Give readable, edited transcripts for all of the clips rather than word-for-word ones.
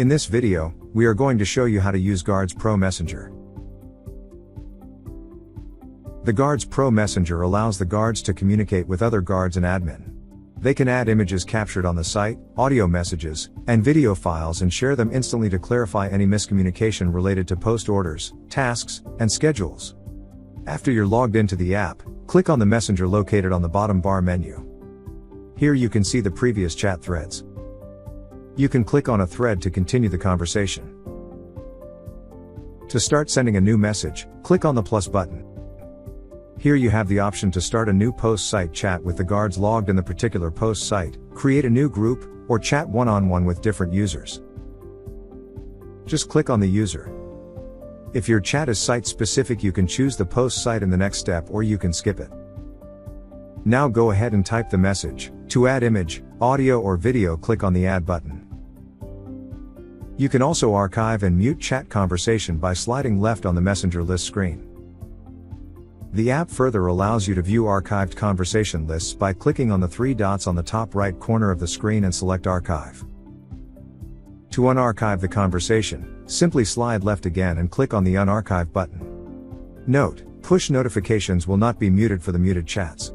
In this video, we are going to show you how to use Guardspro Messenger. The Guardspro Messenger allows the guards to communicate with other guards and admin. They can add images captured on the site, audio messages, and video files and share them instantly to clarify any miscommunication related to post orders, tasks, and schedules. After you're logged into the app, click on the messenger located on the bottom bar menu. Here you can see the previous chat threads. You can click on a thread to continue the conversation. To start sending a new message, click on the plus button. Here you have the option to start a new post site chat with the guards logged in the particular post site, create a new group, or chat one-on-one with different users. Just click on the user. If your chat is site specific, you can choose the post site in the next step, or you can skip it. Now go ahead and type the message. To add image, audio, or video, click on the add button. You can also archive and mute chat conversation by sliding left on the messenger list screen. The app further allows you to view archived conversation lists by clicking on the three dots on the top right corner of the screen and select archive. To unarchive the conversation, simply slide left again and click on the unarchive button. Note, push notifications will not be muted for the muted chats.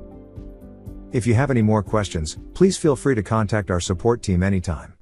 If you have any more questions, please feel free to contact our support team anytime.